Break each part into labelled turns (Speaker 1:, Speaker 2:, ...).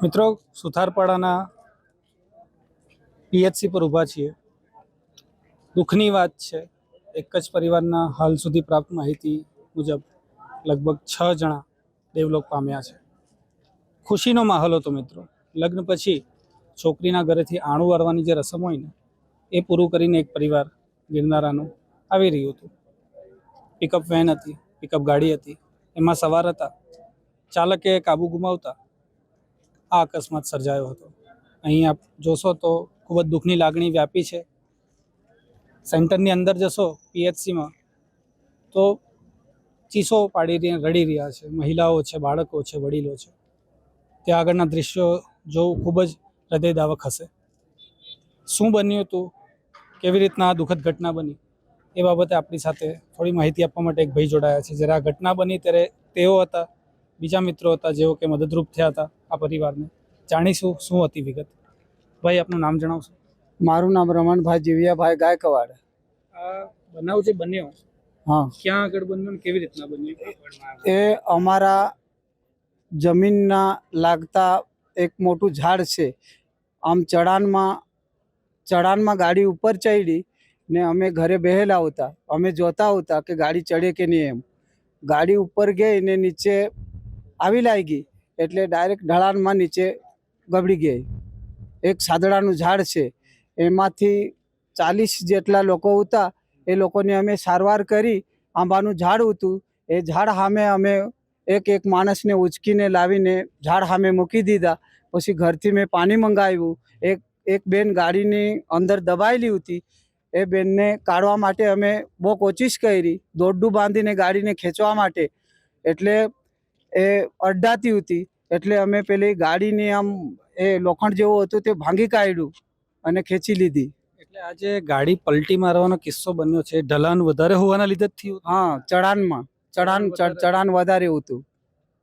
Speaker 1: મિત્રો સુથારપાડાના પીએચસી પર ઊભા છીએ। દુઃખની વાત છે, એક જ પરિવારના હાલ સુધી પ્રાપ્ત માહિતી મુજબ લગભગ 6 જણા દેવલોક પામ્યા છે। ખુશીનો માહોલ હતો મિત્રો। લગ્ન પછી છોકરીના ઘરેથી આણું વારવાની જે રસમ હોય ને એ પૂરું કરીને એક પરિવાર ગિરનારાનું આવી રહ્યું હતું। પિકઅપ વેન હતી, પિકઅપ ગાડી હતી, એમાં સવાર હતા। ચાલકે કાબુ ગુમાવતા આ અકસ્માત સર્જાયો હતો। અહીં આપ જોશો તો ખૂબ જ દુઃખની લાગણી વ્યાપી છે। સેન્ટરની અંદર જશો પીએચસીમાં તો ચીસો પાડી રડી રહ્યા છે, મહિલાઓ છે, બાળકો છે, વડીલો છે। ત્યાં આગળના દૃશ્યો જોવું ખૂબ જ હૃદયદાવક હશે। શું બન્યું હતું, કેવી રીતના આ દુઃખદ ઘટના બની, એ બાબતે આપણી સાથે થોડી માહિતી આપવા માટે એક ભાઈ જોડાયા છે। જ્યારે આ ઘટના બની ત્યારે તેઓ હતા, બીજા મિત્રો હતા જેઓ કે મદદરૂપ થયા હતા આ પરિવારને। જાણીશું શું હતી વિગત। ભાઈ, આપનું નામ જણાવશો?
Speaker 2: મારું નામ રમણભાઈ જીવિયાભાઈ ગાયકવાડ।
Speaker 1: આ બનાવ જે બન્યો,
Speaker 2: હા,
Speaker 1: ક્યાં આગળ બન્યો ને કેવી રીતના બન્યો?
Speaker 2: એ અમારા જમીનના લાગતા એક મોટું ઝાડ છે। આમ ચઢાણમાં ગાડી ઉપર ચડી ને અમે ઘરે બેહેલા હતા। અમે જોતા હતા કે ગાડી ચડે કે નહીં એમ। ગાડી ઉપર ગઈ ને નીચે આવી લાગી એટલે ડાયરેક્ટ ઢળાણમાં નીચે ગબડી ગઈ। એક સાદડાનું ઝાડ છે, એમાંથી 40 જેટલા લોકો હતા। એ લોકોને અમે સારવાર કરી। આંબાનું ઝાડ હતું, એ ઝાડ સામે અમે એક માણસને ઉચકીને લાવીને ઝાડ સામે મૂકી દીધા। પછી ઘરથી મેં પાણી મંગાવ્યું। એક બેન ગાડીની અંદર દબાયેલી હતી, એ બેનને કાઢવા માટે અમે બહુ કોશિશ કરી, દોરડું બાંધીને ગાડીને ખેંચવા માટે, એટલે એ અડડાતી હતી। એટલે અમે પેલી ગાડીની આમ એ લોખંડ જેવું હતું તે ભાંગી કાઢ્યું અને ખેંચી લીધી।
Speaker 1: એટલે આજે ગાડી પલટી મારવાનો કિસ્સો બન્યો છે, ઢલાન વધારે હોવાના લીધે જ થયું?
Speaker 2: હા, ચઢાણ વધારે હતું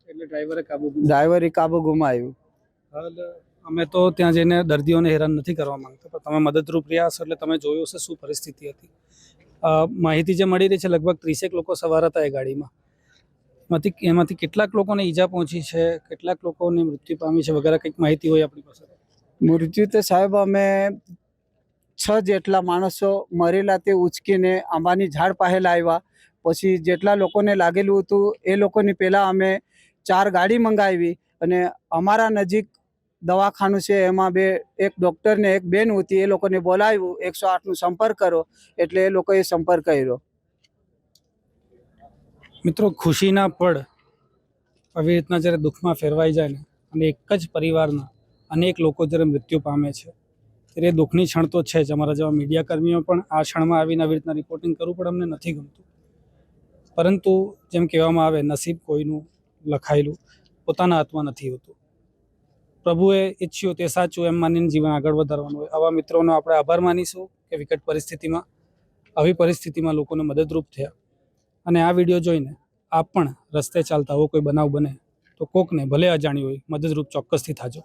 Speaker 1: એટલે
Speaker 2: ડ્રાઈવરે કાબુ ગુમાવ્યું।
Speaker 1: હાલ અમે તો ત્યાં જઈને દર્દીઓને હેરાન નથી કરવા માંગતા, પણ તમે મદદરૂપ રહ્યા હશો એટલે તમે જોયું હશે શું પરિસ્થિતિ હતી। માહિતી જે મળી રહી છે, લગભગ 30 લોકો સવાર હતા એ ગાડીમાં। એમાંથી કેટલાક લોકોને ઈજા પહોંચી છે, કેટલાક લોકોને મૃત્યુ પામી છે વગેરે કંઈક માહિતી હોય આપણી પાસે?
Speaker 2: મૃત્યુ તો સાહેબ અમે 6 જેટલા માણસો મરેલા તે ઉચકીને આંબાની ઝાડ પાસે લાવ્યા। પછી જેટલા લોકોને લાગેલું હતું એ લોકોની પહેલાં અમે 4 ગાડી મંગાવી અને અમારા નજીક દવાખાનું છે, એમાં એક ડૉક્ટર ને એક બેન હતી, એ લોકોને બોલાવ્યું। 108નો સંપર્ક કરો એટલે એ લોકોએ સંપર્ક કર્યો।
Speaker 1: મિત્રો, ખુશીના પળ આવી રીતના જ્યારે દુઃખમાં ફેરવાઈ જાય ને, અને એક જ પરિવારના અનેક લોકો જ્યારે મૃત્યુ પામે છે ત્યારે દુઃખની ક્ષણ તો છે જ। અમારા જેવા મીડિયા કર્મીઓ પણ આ ક્ષણમાં આવીને આવી રીતના રિપોર્ટિંગ કરવું પણ અમને નથી ગમતું, પરંતુ જેમ કહેવામાં આવે, નસીબ કોઈનું લખાયેલું પોતાના હાથમાં નથી હોતું। પ્રભુએ ઈચ્છ્યું તે સાચું એમ માનીને જીવન આગળ વધારવાનું હોય। આવા મિત્રોનો આપણે આભાર માનીશું કે વિકટ પરિસ્થિતિમાં, આવી પરિસ્થિતિમાં લોકોને મદદરૂપ થયા। અને આ વિડીયો જોઈને આપ પણ રસ્તે ચાલતા આવો કોઈ બનાવ બને તો કોકને ભલે અજાણ્યું હોય મદદરૂપ ચોક્કસથી થાજો।